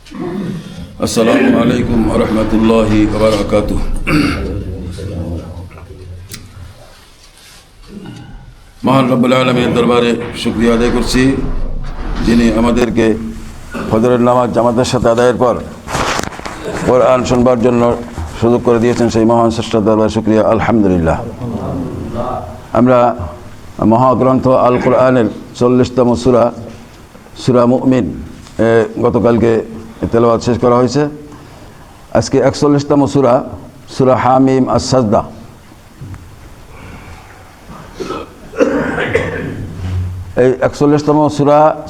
আসসালামু আলাইকুম ওয়া রাহমাতুল্লাহি ওয়া বারাকাতুহু। মহান রব্বুল আলামিনের দরবারে শুকরিয়া আদায় করছি, যিনি আমাদেরকে ফজরের নামাজ জামাতের সাথে আদায়ের পর কোরআন শুনবার জন্য সুযোগ করে দিয়েছেন। সেই মহান স্রষ্টার দরবারে শুকরিয়া, আলহামদুলিল্লাহ। আমরা মহাগ্রন্থ আল কোরআনের 40তম সূরা মুমিন গতকালকে তেলাওয়াত শেষ করা হয়েছে। আজকে 41তম সূরা হামিম আস-সাজদা। এই 41তম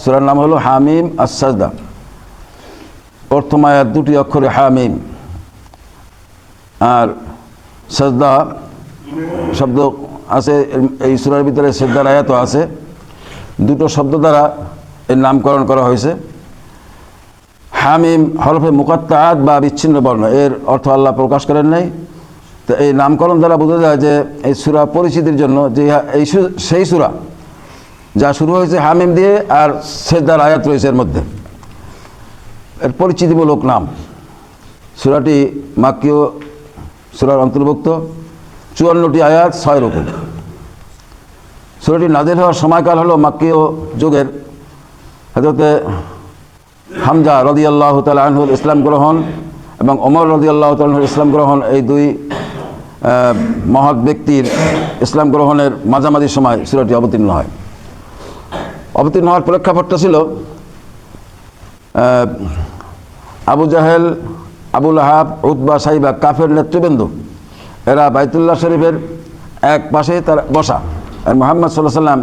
সূরার নাম হলো হামিম আস-সাজদা। প্রথম আয়াত দুটি অক্ষরে হামিম, আর সাজদা শব্দ আছে এই সূরার ভিতরে। সাজদার আয়াতও আছে। দুটো শব্দ দ্বারা এর নামকরণ করা হয়েছে। হামিম হরফে মুকাত্তাআত বা বিচ্ছিন্ন বর্ণ, এর অর্থ আল্লাহ প্রকাশ করেন নাই। তো এই নামকরণ দ্বারা বোঝা যায় যে এই সূরা পরিচিতির জন্য, যে সেই সূরা যা শুরু হয়েছে হামিম দিয়ে, আর সাজদার আয়াত রয়েছে এর মধ্যে, এর পরিচিতিমূলক নাম। সূরাটি মাক্কিয় সূরার অন্তর্ভুক্ত, 54টি আয়াত, 6 রুকু। সূরাটি নাযিল হওয়ার সময়কাল হলো মাক্কিয় যুগের হযরতে হামজা রাদিয়াল্লাহু তাআলা আনহুর ইসলাম গ্রহণ এবং ওমর রাদিয়াল্লাহু তাআলা আনহুর ইসলাম গ্রহণ, এই দুই মহৎ ব্যক্তির ইসলাম গ্রহণের মাঝামাঝি সময় সূরাটি অবতীর্ণ হয়। অবতীর্ণ হওয়ার প্রেক্ষাপটটা ছিল আবু জাহেল, আবু লাহাব, উতবা, সাইবা, কাফের নেতৃবৃন্দ, এরা বাইতুল্লাহ শরীফের এক পাশে তার বসা। আর মুহাম্মদ সাল্লাল্লাহু আলাইহি ওয়াসাল্লাম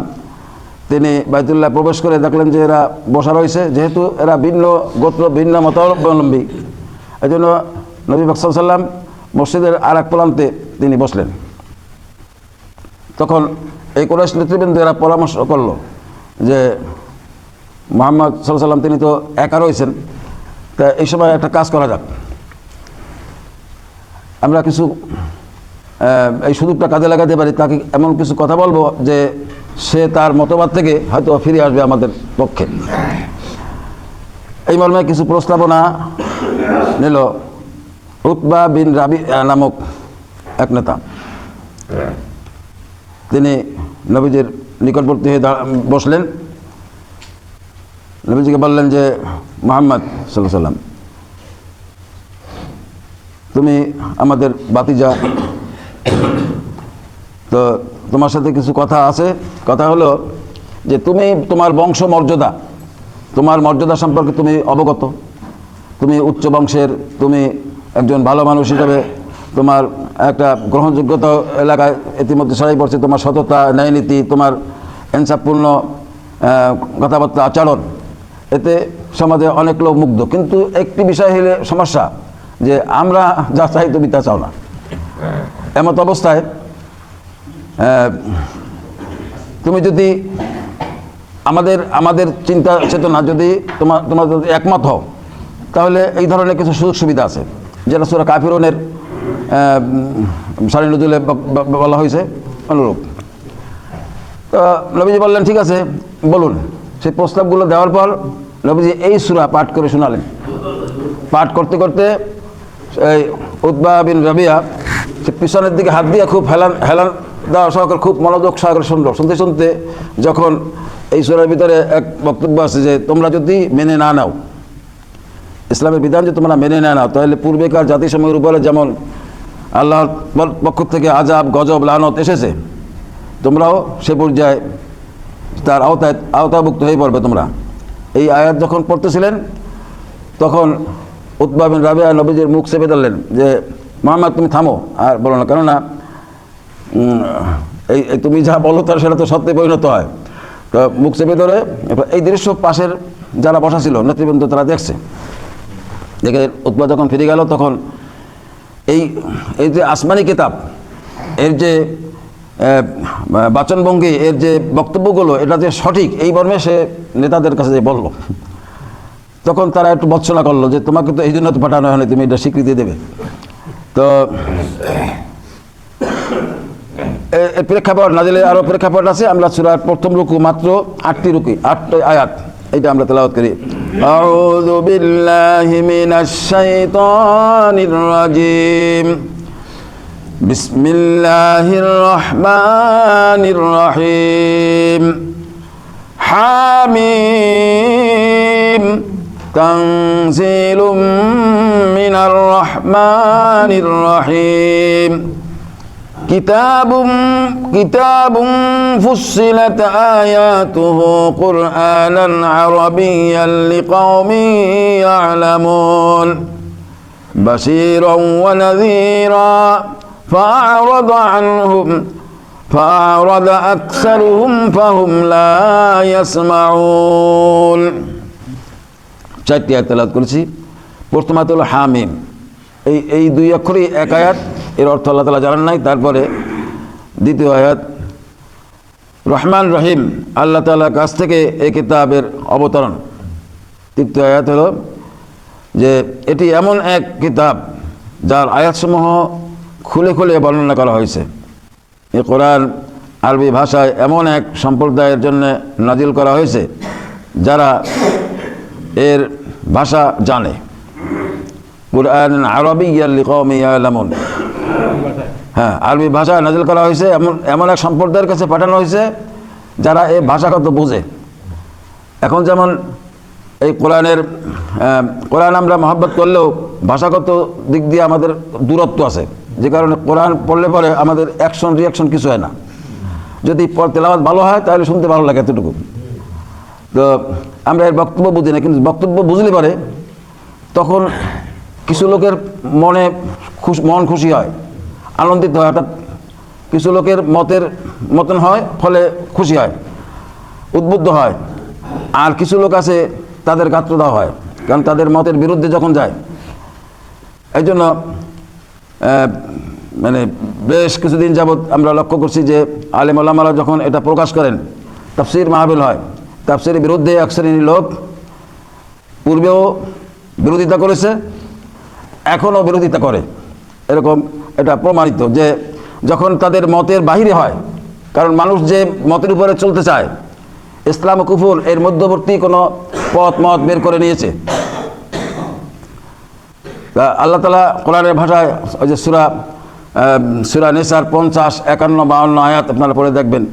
তিনি বাইতুল্লাহ প্রবেশ করে দেখলেন যে এরা বসা রয়েছে। যেহেতু এরা ভিন্ন গোত্র, ভিন্ন মতাবলম্বী, এই জন্য নবী পাক সাল্লাল্লাহু আলাইহি ওয়াসাল্লাম মসজিদের আর এক প্রান্তে তিনি বসলেন। তখন এই কুরাইশ নেতৃবৃন্দ এরা পরামর্শ করলো যে মুহাম্মদ সাল্লাল্লাহু আলাইহি ওয়াসাল্লাম তিনি তো একা রয়েছেন, তা এই সময় একটা কাজ করা যাক, আমরা কিছু এই সুযোগটা কাজে লাগাতে পারি। তাকে এমন কিছু কথা বলবো যে সে তার মতবাদ থেকে হয়তো ফিরে আসবে আমাদের পক্ষে। এই মর্মে কিছু প্রস্তাবনা নিল উতবা বিন রাবিআ নামক এক নেতা। তিনি নবীজির নিকটবর্তী হয়ে বসলেন। নবীজিকে বললেন যে মুহাম্মদ সাল্লাল্লাহু আলাইহি ওয়াসাল্লাম, তুমি আমাদের ভাতিজা, তো তোমার সাথে কিছু কথা আছে। কথা হলো যে তুমি তোমার বংশ মর্যাদা, তোমার মর্যাদা সম্পর্কে তুমি অবগত, তুমি উচ্চ বংশের, তুমি একজন ভালো মানুষ হিসাবে তোমার একটা গ্রহণযোগ্যতা এলাকায় ইতিমধ্যে ছড়াই পড়ছে। তোমার সততা, ন্যায়নীতি, তোমার ইনসাফপূর্ণ কথাবার্তা, আচরণ, এতে সমাজে অনেক লোক মুগ্ধ। কিন্তু একটি বিষয় হলে সমস্যা, যে আমরা যা চাই তুমি তা চাও না। এমত অবস্থায় তুমি যদি আমাদের চিন্তা চেতনা যদি তোমার যদি একমত হও, তাহলে এই ধরনের কিছু সুযোগ সুবিধা আছে, যেটা সূরা কাফিরুনের শানে নুজুলে বলা হয়েছে অনুরূপ। তো নবীজি বললেন ঠিক আছে, বলুন। সেই প্রস্তাবগুলো দেওয়ার পর নবীজি এই সূরা পাঠ করে শোনালেন। পাঠ করতে করতে এই উতবা বিন রাবিআ সে পিছনের দিকে হাত দিয়ে খুব হেলান দেওয়া সহকারে, খুব মনোযোগ সহকারে শুনতে শুনতে যখন এই সূরার ভিতরে এক বক্তব্য আছে যে তোমরা যদি মেনে না নাও, ইসলামের বিধান যে তোমরা মেনে না নাও, তাহলে পূর্বেকার জাতিসমূহের উপরে যেমন আল্লাহর পক্ষ থেকে আযাব, গজব, লানত এসেছে, তোমরাও সে পর্যায়ে তার আওতাভুক্ত হয়ে পড়বে তোমরা। এই আয়াত যখন পড়তেছিলেন তখন উতবা বিন রাবিআ নবীজির মুখ চেপে ধরলেন যে মুহাম্মদ তুমি থামো, আর বলো না, কেননা এই তুমি যা বলো তার সেটা তো সত্যি পরিণত হয়। তো মুখ চেপে ধরে এই দৃশ্য পাশের যারা বসা ছিল নেতৃবৃন্দ তারা দেখছে। দেখে উতবা যখন ফিরে গেল, তখন এই যে আসমানি কিতাব, এর যে বাচনভঙ্গি, এর যে বক্তব্যগুলো, এটা যে সঠিক, এই মর্মে সে নেতাদের কাছে যে বলল। তখন তারা একটু বৎসনা করলো যে তোমাকে তো এই জন্য তো পাঠানো হয়নি, তুমি এটা স্বীকৃতি দেবে। তো এর প্রেক্ষাপট নাজিলের আরও প্রেক্ষাপট আছে। আমরা সূরার প্রথম রুকু, মাত্র 8টি আয়াত, এটা আমরা তেলাওয়াত করি। أعوذ بالله من الشيطان الرجيم بسم الله الرحمن الرحيم حميم تنزيل من الرحمن الرحيم كتاب فصلت آياته قرآنا عربيا لقوم يعلمون بشيرا ونذيرا فأعرض أكثرهم فهم لا يسمعون চারটি আয়াত তেলাওয়াত করেছি। প্রথম আয়াত হলো হামিম। এই দুই অক্ষরই এক আয়াত, এর অর্থ আল্লাহ তাআলা জানেন নাই। তারপরে দ্বিতীয় আয়াত রহমান রহিম, আল্লাহ তাআলার কাছ থেকে এই কিতাবের অবতরণ। তৃতীয় আয়াত হলো যে এটি এমন এক কিতাব যার আয়াতসমূহ খুলে খুলে বর্ণনা করা হয়েছে। এই কোরআন আরবি ভাষায় এমন এক সম্প্রদায়ের জন্য নাজিল করা হয়েছে যারা এর ভাষা জানে। কুরআন আরবিয়্যান লিকাওমিন ইয়ালামুন, হ্যাঁ, আরবি ভাষায় নাজিল করা হয়েছে, এমন এক সম্প্রদায়ের কাছে পাঠানো হয়েছে যারা এই ভাষাগত বোঝে। এখন যেমন এই কোরআন আমরা মহব্বত করলেও ভাষাগত দিক দিয়ে আমাদের দূরত্ব আছে, যে কারণে কোরআন পড়লে পরে আমাদের অ্যাকশন রিয়াকশন কিছু হয় না। যদি তেলাওয়াত ভালো হয় তাহলে শুনতে ভালো লাগে, এতটুকু। তো আমরা এর বক্তব্য বুঝি না, কিন্তু বক্তব্য বুঝলে পারে তখন কিছু লোকের মন খুশি হয়, আনন্দিত হয়। অর্থাৎ কিছু লোকের মতন হয়, ফলে খুশি হয়, উদ্বুদ্ধ হয়। আর কিছু লোক আছে তাদের গাত্রদাহ হয়, কারণ তাদের মতের বিরুদ্ধে যখন যায়। এই জন্য মানে বেশ কিছুদিন যাবৎ আমরা লক্ষ্য করছি যে আলেম ওলামারা যখন এটা প্রকাশ করেন, তাফসির মাহফিল হয়, তাফসিরের বিরুদ্ধে এক শ্রেণীর লোক পূর্বেও বিরোধিতা করেছে, এখনও বিরোধিতা করে। এরকম এটা প্রমাণিত যে যখন তাদের মতের বাহিরে হয়, কারণ মানুষ যে মতের উপরে চলতে চায়, ইসলাম ও কুফর এর মধ্যবর্তী কোনো মত বের করে নিয়েছে। আল্লাহ তাআলা কোরআনের ভাষায় ওই যে সূরা নিসার 50, 51, 52 আয়াত আপনারা পড়ে দেখবেন,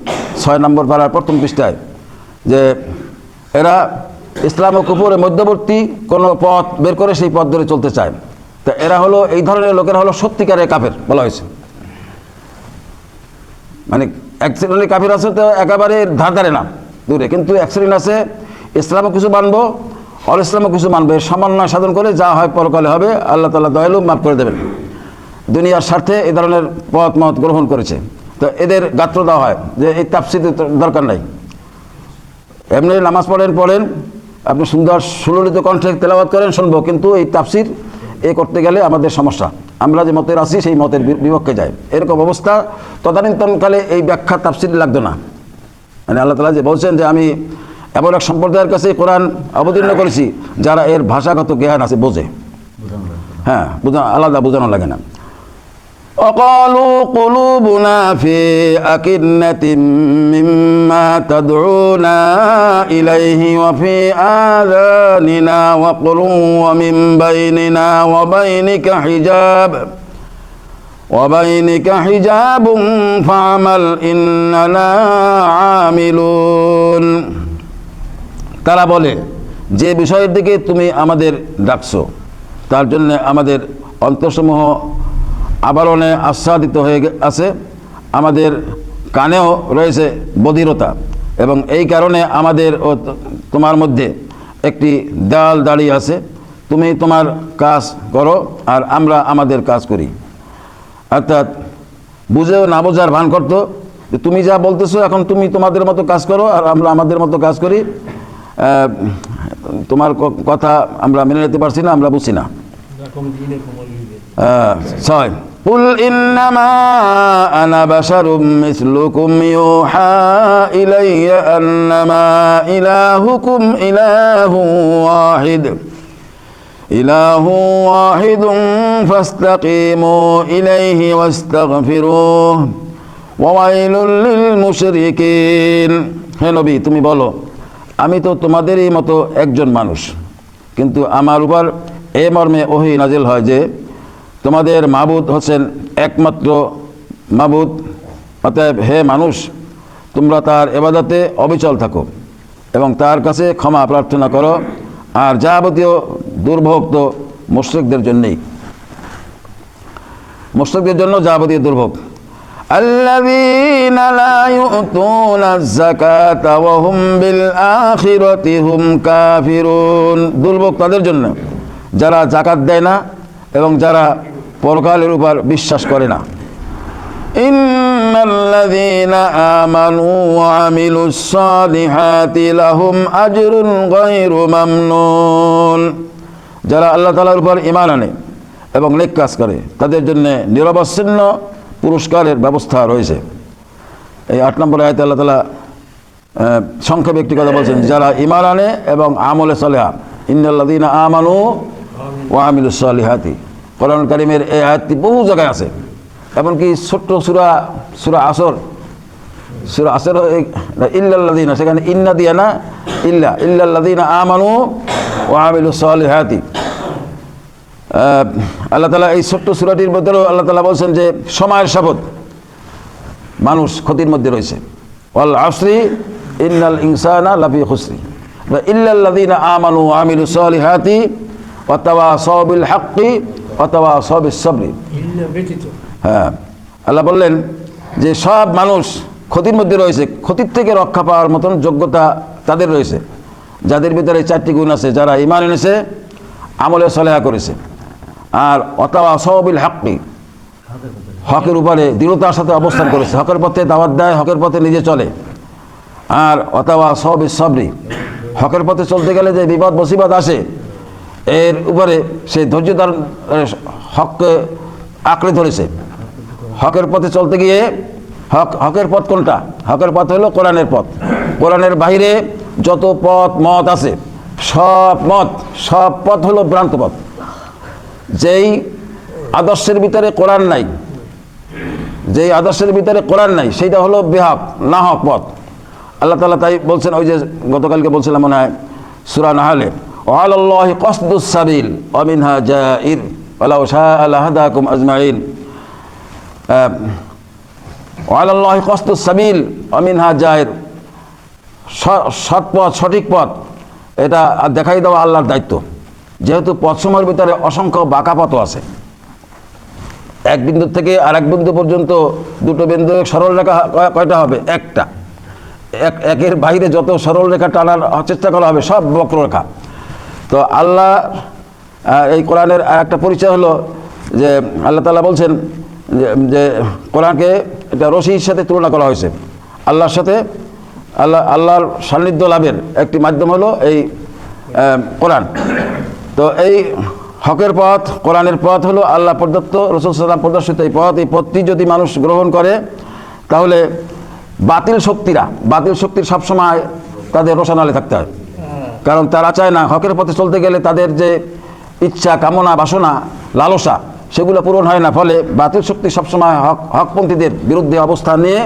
6 নম্বর পারার প্রথম পৃষ্ঠায়, যে এরা ইসলাম ও কুফরের মধ্যবর্তী কোনো পথ বের করে সেই পথ ধরে চলতে চায়। তা এরা হলো, এই ধরনের লোকেরা হলো সত্যিকারের কাফের বলা হয়েছে। মানে এক শ্রেণীর কাফের আছে তো একেবারে ধারে না, দূরে, কিন্তু এক শ্রেণী আছে ইসলামও কিছু মানবো, অল ইসলামও কিছু মানবে, সমন্বয় সাধন করে যা হয় পরকালে হবে, আল্লাহ তাআলা দয়ালু, মাফ করে দেবেন। দুনিয়ার স্বার্থে এই ধরনের মত গ্রহণ করেছে। তো এদের গাত্র দেওয়া হয় যে এই তাফসীর দরকার নাই, এমনি নামাজ পড়েন, আপনি সুন্দর সুললিত কণ্ঠে তেলাওয়াত করেন, শুনবো, কিন্তু এই তাফসীর করতে গেলে আমাদের সমস্যা, আমরা যে মতের আছি সেই মতের বিপক্ষে যায়। এরকম অবস্থা তদানীন্তনকালে এই ব্যাখ্যা তাফসীর লাগতো না। মানে আল্লাহ তাআলা যে বলছেন যে আমি এমন এক সম্প্রদায়ের কাছে কোরআন অবতীর্ণ করেছি যারা এর ভাষাগত জ্ঞান আছে, বোঝে। হ্যাঁ, আলাদা বোঝানো লাগে না। وقالوا قلوبنا في أكنة مما تدعونا إليه وفي آذاننا وقر ومن بيننا وبينك حجاب فاعمل إننا عاملون। তারা বলে, যে বিষয়ের দিকে তুমি আমাদের ডাকছো তার জন্য আমাদের অন্তরসমূহ আবরণে আচ্ছাদিত হয়ে আছে, আমাদের কানেও রয়েছে বধিরতা, এবং এই কারণে আমাদের ও তোমার মধ্যে একটি দেয়াল দাঁড়িয়ে আছে। তুমি তোমার কাজ করো আর আমরা আমাদের কাজ করি। অর্থাৎ বুঝেও না বোঝার ভান করতো, যে তুমি যা বলতেছো এখন তুমি তোমাদের মতো কাজ করো আর আমরা আমাদের মতো কাজ করি, তোমার কথা আমরা মেনে নিতে পারছি না, আমরা বুঝছি না। 6 قل إنما أنا بشر مثلكم يوحى إلي أنما إلهكم إله واحد فاستقيموا إليه واستغفروه وويل للمشركين। হে নবী, তুমি বলো, আমি তো তোমাদেরই মতো একজন মানুষ, কিন্তু আমার উপর এ মর্মে ওহী নাজিল হয় যে তোমাদের মাবুদ হচ্ছেন একমাত্র মাবুদ, অতএব হে মানুষ তোমরা তার ইবাদতে অবিচল থাকো এবং তার কাছে ক্ষমা প্রার্থনা করো, আর যাবতীয় দুর্ভোগ তো মুশরিকদের জন্যই, মুশরিকদের জন্য যাবতীয় দুর্ভোগ। আল্লাযীনা লা ইউতুনা যাকাতা ওয়া হুম বিল আখিরাতি হুম কাফিরুন, দুর্ভোগ তাদের জন্য যারা যাকাত দেয় না এবং যারা পরকালের উপর বিশ্বাস করে না। ইন্নাল্লাযীনা আমানু ওয়া আমিলুস সালিহাতি লাহুম আজরুন গায়রু মামনুন, যারা আল্লাহ তাআলার উপর ঈমান আনে এবং নেক কাজ করে তাদের জন্য নিরবচ্ছিন্ন পুরস্কারের ব্যবস্থা রয়েছে। এই 8 নম্বর আয়াতে আল্লাহ তাআলা সংক্ষেপে একটি কথা বলছেন, যারা ঈমান আনে এবং আমলে সালেহা, ইন্নাল্লাযীনা আমানু ওয়া আমিলুস সালিহাতি। কোরআন কারীমের এই আয়াতটি বহু জায়গায় আছে, এমনকি ছোট্ট সূরা আসর ইল্লাল্লাযীনা, সেখানে ইন্না দিয়া না ইল্লাল্লাযীনা আমানু ওয়া আমিলুস সালিহাতি। আল্লাহ তাআলা এই ছোট্ট সূরাটির মধ্যেও আল্লাহ তাআলা বলছেন যে সময়ের শপথ, মানুষ ক্ষতির মধ্যে রয়েছে। ওয়াল আসরি ইন্নাল ইনসানা লাফি খুসরি ইল্লাল্লাযীনা আমানু ওয়া আমিলুস সালিহাতি ওয়া তাওয়াসাউ বিল হাক্কি ওয়া তাওয়াসাউ বিস সাবরি। হ্যাঁ, আল্লাহ বললেন যে সব মানুষ ক্ষতির মধ্যে রয়েছে, ক্ষতির থেকে রক্ষা পাওয়ার মতন যোগ্যতা তাদের রয়েছে যাদের ভিতরে 4টি গুণ আছে, যারা ঈমান এনেছে, আমলে সালেহা করেছে, আর ওয়াতাওয়াসাউ বিল হাক্কি, হকের উপরে দৃঢ়তার সাথে অবস্থান করেছে, হকের পথে দাওয়াত দেয়, হকের পথে নিজে চলে, আর ওয়াতাওয়াসাউ বিস সাবরি, হকের পথে চলতে গেলে যে বিপদ মুসিবত আসে এর উপরে সে ধৈর্য ধারণ হককে আঁকড়ে ধরেছে। হকের পথে চলতে গিয়ে হকের পথ কোনটা? হকের পথ হলো কোরআনের পথ। কোরআনের বাইরে যত মত আছে সব পথ হলো ভ্রান্ত পথ। যেই আদর্শের ভিতরে কোরআন নাই, সেইটা হলো বেহক না হক পথ। আল্লাহ তাআলা তাই বলছেন, ওই যে গতকালকে বলছিলাম মনে হয় সূরা নাহলে, ওয়ালাল্লাহি কসদুস সাবিল ওয়া মিনহা জাইর ওয়ালাউ শাআ লাহাদাকুম আজমাইন। ওয়ালাল্লাহি কসদুস সাবিল ওয়া মিনহা জাইর, সৎ পথ, সঠিক পথ, এটা দেখাই দেওয়া আল্লাহর দায়িত্ব। যেহেতু পথসমূহের ভিতরে অসংখ্য বাঁকা পথ আছে, এক বিন্দু থেকে আরেক বিন্দু পর্যন্ত দুটো বিন্দু সরল রেখা কয়টা হবে? একটা। একের বাইরে যত সরল রেখা টানার চেষ্টা করা হবে সব বক্ররেখা। তো আল্লাহ এই কোরআনের একটা পরিচয় হলো যে আল্লাহ তাআলা বলছেন যে কোরআনকে এটা রশির সাথে তুলনা করা হয়েছে আল্লাহর সাথে। আল্লাহর সান্নিধ্য লাভের একটি মাধ্যম হলো এই কোরআন। তো এই হকের পথ, কোরআনের পথ হলো আল্লাহ প্রদত্ত, রাসূল সাল্লাল্লাহু আলাইহি ওয়াসাল্লাম প্রদর্শিত এই পথ। এই পথটি যদি মানুষ গ্রহণ করে তাহলে বাতিল শক্তির সবসময় তাদের রোশনালে থাকতে হয়, কারণ তারা চায় না হকের পথে চলতে গেলে তাদের যে ইচ্ছা, কামনা, বাসনা, লালসা সেগুলো পূরণ হয় না। ফলে বাতিল শক্তি সবসময় হকপন্থীদের বিরুদ্ধে অবস্থান নিয়ে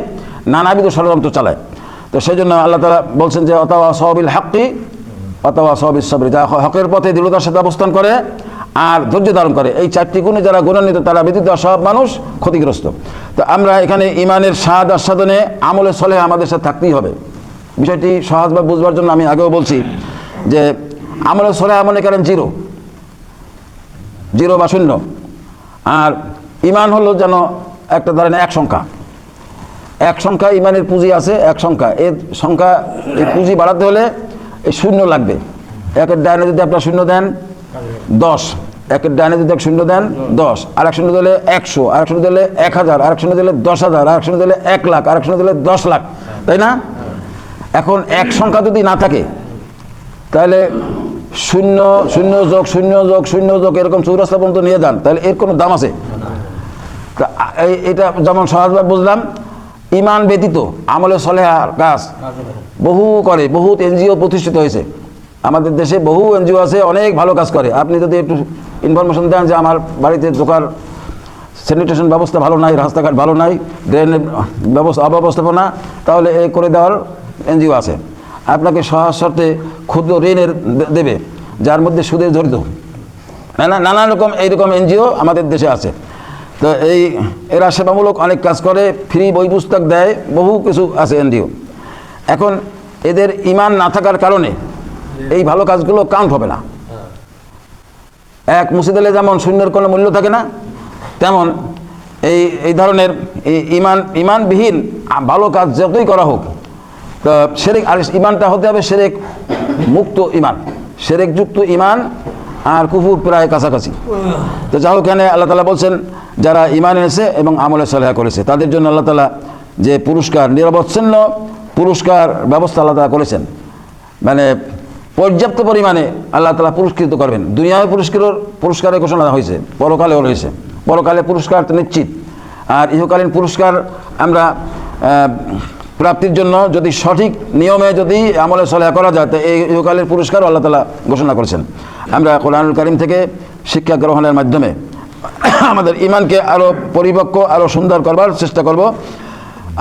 নানাবিধ ষড়যন্ত্র চালায়। তো সেই জন্য আল্লাহ তাআলা বলছেন যে ওয়াতাওয়াসাউ বিল হাক্কি ওয়াতাওয়াসাউ বিস সাবরি, যারা হকের পথে দৃঢ়তার সাথে অবস্থান করে আর ধৈর্য ধারণ করে, এই 4টি গুণে যারা গুণান্বিত তারা ব্যতীত সব মানুষ ক্ষতিগ্রস্ত। তো আমরা এখানে ঈমানের স্বাদ আস্বাদনে আমলে সলেহ আমাদের সাথে থাকতেই হবে। বিষয়টি সহজভাবে বুঝবার জন্য আমি আগেও বলছি যে আমলে সলেহ মনে করেন জিরো বা শূন্য, আর ঈমান হলো যেন একটা ধরেন এক সংখ্যা ঈমানের পুঁজি আছে, এক সংখ্যা। এর সংখ্যা, এই পুঁজি বাড়াতে হলে এই শূন্য লাগবে। একের ডাইনে যদি আপনার শূন্য দেন 10, একের ডাইনে যদি এক শূন্য দেন 10, আর এক শূন্য দিলে 100, আর এক শূন্য দিলে 1000, আর এক শূন্য দিলে 10,000, আর এক শূন্য দিলে 1 লাখ, আর এক শূন্য দিলে 10 লাখ, তাই না? এখন এক সংখ্যা যদি না থাকে তাহলে 0 এরকম 84 পর্যন্ত নিয়ে যান, তাহলে এর কোনো দাম আছে? এটা যেমন সহজভাবে বুঝলাম। ঈমান ব্যতীত আমলে সলেহার কাজ বহুত এনজিও প্রতিষ্ঠিত হয়েছে আমাদের দেশে, বহু এনজিও আছে, অনেক ভালো কাজ করে। আপনি যদি একটু ইনফরমেশন দেন যে আমার বাড়িতে ঢোকার স্যানিটেশন ব্যবস্থা ভালো নাই, রাস্তাঘাট ভালো নাই, ড্রেনের অব্যবস্থাপনা, তাহলে এই করে দেওয়ার এনজিও আছে। আপনাকে সহজ শর্তে ক্ষুদ্র ঋণের দেবে, যার মধ্যে সুদে জড়িত। নানা রকম এইরকম এনজিও আমাদের দেশে আছে। তো এরা সেবামূলক অনেক কাজ করে, ফ্রি বই পুস্তক দেয়, বহু কিছু আছে এনজিও। এখন এদের ইমান না থাকার কারণে এই ভালো কাজগুলো কাউন্ট হবে না। এক মসজিদে যেমন শূন্যের কোনো মূল্য থাকে না, তেমন এই ধরনের ইমানবিহীন ভালো কাজ যতই করা হোক, তো শিরক, আর ইমানটা হতে হবে শিরক মুক্ত ইমান। শিরকযুক্ত ইমান আর কুফর প্রায় কাছাকাছি। তো যাই হোক, এখানে আল্লাহ তাআলা বলছেন যারা ইমান এনেছে এবং আমলে সালেহা করেছে তাদের জন্য আল্লাহ তাআলা যে পুরস্কার, নিরবচ্ছিন্ন পুরস্কার ব্যবস্থা আল্লাহ তাআলা করেছেন, মানে পর্যাপ্ত পরিমাণে আল্লাহ তাআলা পুরস্কৃত করবেন। দুনিয়ায় পুরস্কারের ঘোষণা হয়েছে, পরকালেও রয়েছে। পরকালে পুরস্কার তো নিশ্চিত, আর ইহকালীন পুরস্কার আমরা প্রাপ্তির জন্য যদি সঠিক নিয়মে যদি আমলে সালেহা করা যায়, তো এই ইহকালের পুরস্কারও আল্লাহ তাআলা ঘোষণা করেছেন। আমরা কোরআনুল কারীম থেকে শিক্ষা গ্রহণের মাধ্যমে আমাদের ইমানকে আরও পরিপক্ক, আরও সুন্দর করবার চেষ্টা করব।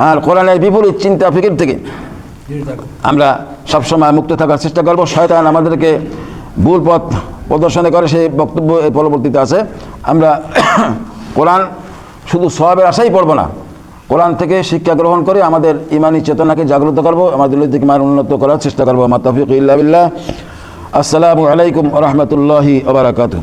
আর কোরআনের বিপরীত চিন্তা ফিকির থেকে আমরা সবসময় মুক্ত থাকার চেষ্টা করব। শয়তান আমাদেরকে ভুল পথ প্রদর্শনে করে, সেই বক্তব্য পরবর্তীতে আছে। আমরা কোরআন শুধু সওয়াবের আশাই পড়ব না, কোরআন থেকে শিক্ষা গ্রহণ করে আমাদের ইমানি চেতনাকে জাগ্রত করব, আমাদের নৈতিক মান উন্নত করার চেষ্টা করব। মা তাওফীক ইল্লা বিল্লাহ। আসসালামু আলাইকুম ওয়া রাহমাতুল্লাহি ওয়া বারাকাতুহু।